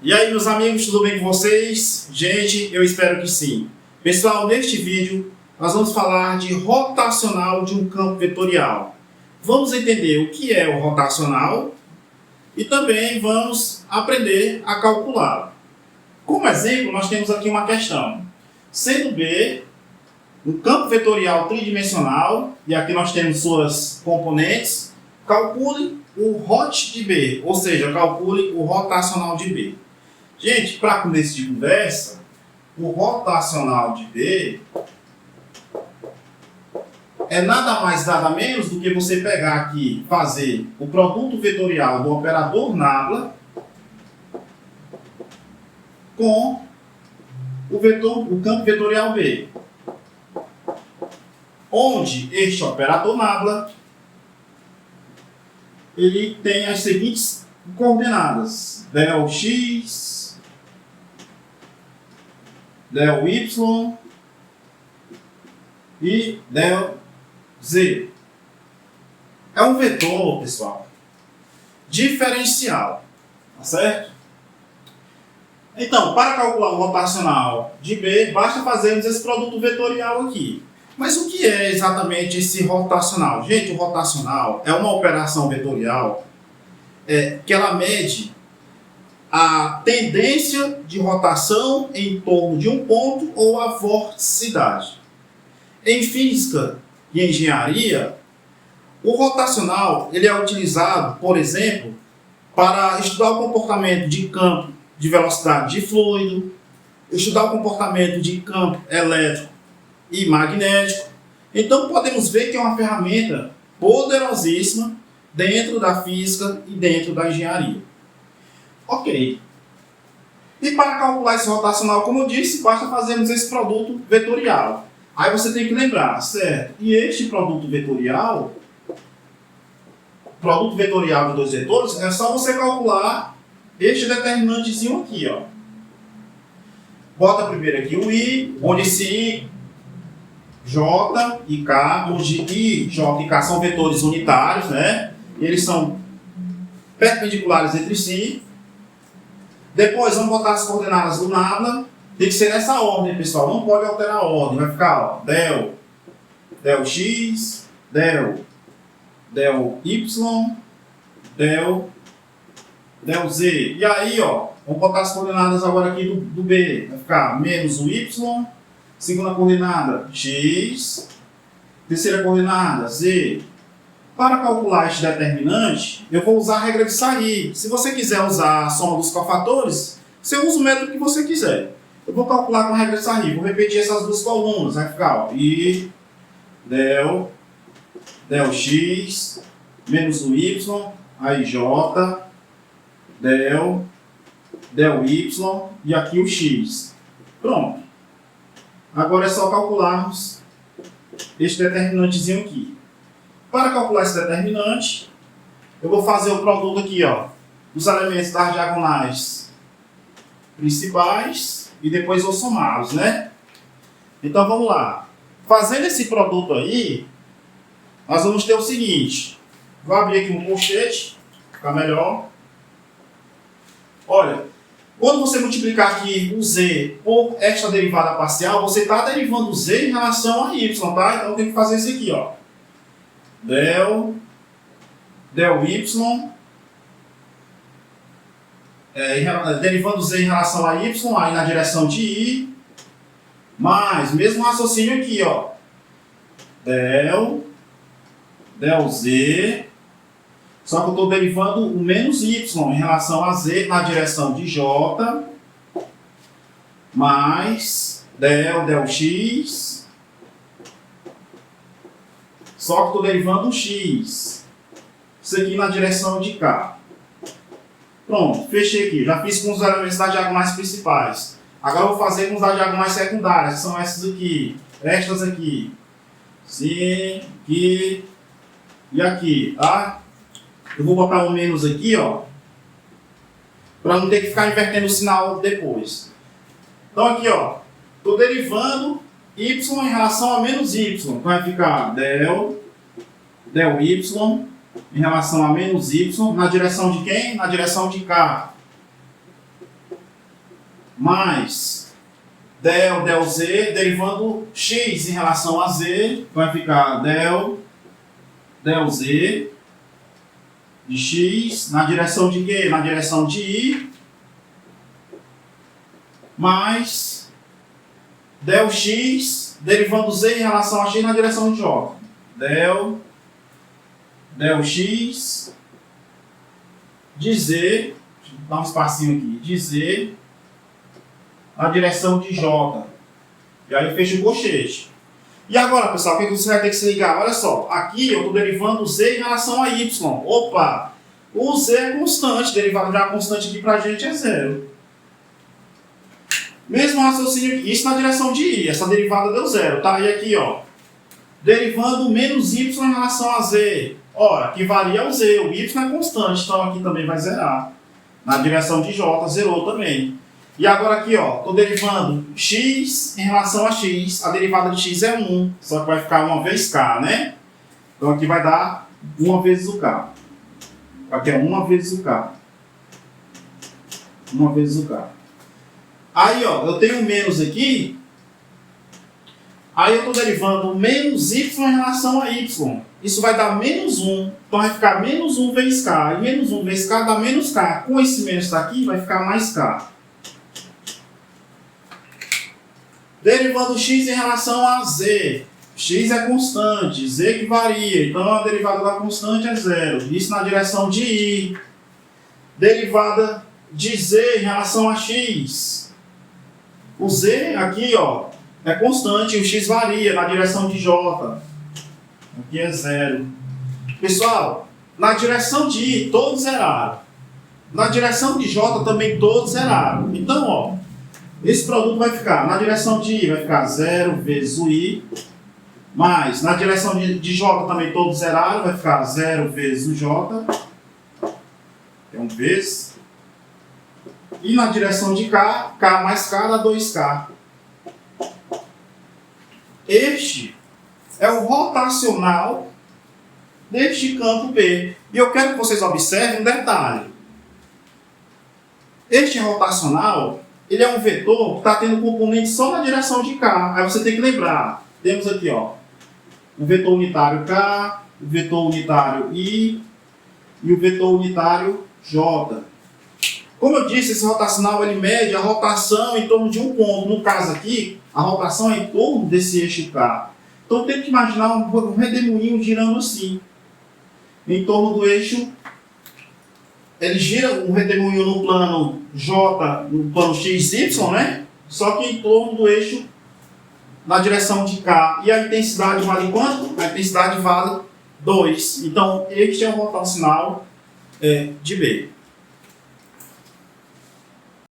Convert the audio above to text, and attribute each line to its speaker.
Speaker 1: E aí, meus amigos, tudo bem com vocês? Gente, eu espero que sim. Pessoal, neste vídeo nós vamos falar de rotacional de um campo vetorial. Vamos entender o que é o rotacional e também vamos aprender a calculá-lo. Como exemplo, nós temos aqui uma questão. Sendo B um campo vetorial tridimensional, e aqui nós temos suas componentes, calcule o ROT de B, ou seja, calcule o rotacional de B. Gente, para começo de conversa, o rotacional de B é nada mais nada menos do que você pegar aqui, fazer o produto vetorial do operador nabla com o campo vetorial B, onde este operador nabla ele tem as seguintes coordenadas: del x, del y e del z. É um vetor, pessoal, diferencial, tá certo? Então, para calcular o rotacional de B, basta fazermos esse produto vetorial aqui. Mas o que é exatamente esse rotacional? Gente, o rotacional é uma operação vetorial que ela mede a tendência de rotação em torno de um ponto ou a vorticidade. Em física e engenharia, o rotacional ele é utilizado, por exemplo, para estudar o comportamento de campo de velocidade de fluido, estudar o comportamento de campo elétrico e magnético. Então podemos ver que é uma ferramenta poderosíssima dentro da física e dentro da engenharia. Ok. E para calcular esse rotacional, como eu disse, basta fazermos esse produto vetorial. Aí você tem que lembrar, certo? E este produto vetorial de dois vetores, é só você calcular este determinantezinho aqui, ó. Bota primeiro aqui o I, onde esse I, J e K, onde I, J e K são vetores unitários, né? Eles são perpendiculares entre si. Depois vamos botar as coordenadas do nabla. Tem que ser nessa ordem, pessoal. Não pode alterar a ordem. Vai ficar, ó, del x, del y, del z. E aí, ó, vamos botar as coordenadas agora aqui do B. Vai ficar menos o y, segunda coordenada x, terceira coordenada z. Para calcular este determinante, eu vou usar a regra de Saí. Se você quiser usar a soma dos cofatores, você usa o método que você quiser. Eu vou calcular com a regra de Saí. Vou repetir essas duas colunas. Vai ficar, ó, I, del x, menos o y, aí j, del y e aqui o x. Pronto. Agora é só calcularmos este determinantezinho aqui. Para calcular esse determinante, eu vou fazer o produto aqui, ó, dos elementos das diagonais principais e depois vou somá-los, né? Então vamos lá. Fazendo esse produto aí, nós vamos ter o seguinte. Vou abrir aqui um colchete, ficar melhor. Olha, quando você multiplicar aqui o z por esta derivada parcial, você está derivando o z em relação a y, tá? Então tem que fazer isso aqui, ó. Del y, derivando z em relação a y, aí na direção de i, mais, mesmo raciocínio aqui, ó, del z, só que eu estou derivando o menos y em relação a z na direção de j, mais del x, só que estou derivando o x, isso aqui na direção de k. Pronto, fechei aqui. Já fiz com os elementos das diagonais principais. Agora eu vou fazer com os das diagonais secundárias, que são essas aqui, estas aqui. Sim, aqui e aqui, tá? Eu vou botar um menos aqui, ó, para não ter que ficar invertendo o sinal depois. Então aqui, ó, estou derivando y em relação a menos y. Então vai ficar del y em relação a menos y, na direção de quem? Na direção de K. mais del z, derivando x em relação a z, vai ficar del z de x na direção de quê? Na direção de y, mais del x, derivando z em relação a x na direção de j. Del x de z, deixa eu dar um espacinho aqui, de z na direção de j. E aí fecha o colchete. E agora, pessoal, o que você vai ter que se ligar? Olha só, aqui eu estou derivando z em relação a y. Opa! O z é constante, derivado de uma constante aqui pra gente é zero. Mesmo raciocínio aqui, isso na direção de y, essa derivada deu zero, tá? E aqui, ó, derivando menos y em relação a z. Ora, que varia o z, o y é constante, então aqui também vai zerar. Na direção de j, zerou também. E agora aqui, ó, estou derivando x em relação a x, a derivada de x é 1, só que vai ficar 1 vezes k, né? Então aqui vai dar 1 vezes o k. Aqui é 1 vezes o k. 1 vezes o k. Aí, ó, eu tenho menos aqui, aí eu estou derivando menos y em relação a y. Isso vai dar menos 1, então vai ficar menos 1 vezes k, e menos 1 vezes k dá menos k. Com esse menos daqui, vai ficar mais k. Derivando x em relação a z. X é constante, z que varia. Então a derivada da constante é zero. Isso na direção de y. Derivada de z em relação a x. O z aqui, ó, é constante, o x varia na direção de j. Aqui é zero. Pessoal, na direção de y todos zeraram. Na direção de j também todos zeraram. Então, ó, esse produto vai ficar, na direção de y vai ficar 0 vezes o y, mais, na direção de j também todos zeraram, vai ficar 0 vezes o j, é 1 vezes, e na direção de k, k mais k dá 2k. Este é o rotacional deste campo P. E eu quero que vocês observem um detalhe. Este rotacional, ele é um vetor que está tendo componente só na direção de k. Aí você tem que lembrar. Temos aqui, ó, o vetor unitário k, o vetor unitário i e o vetor unitário j. Como eu disse, esse rotacional ele mede a rotação em torno de um ponto. No caso aqui, a rotação é em torno desse eixo k. Então eu tenho que imaginar um redemoinho girando assim, em torno do eixo. Ele gira um redemoinho no plano J, no plano XY, né? Só que em torno do eixo na direção de K. E a intensidade vale quanto? A intensidade vale 2. Então, este é o rotacional de B.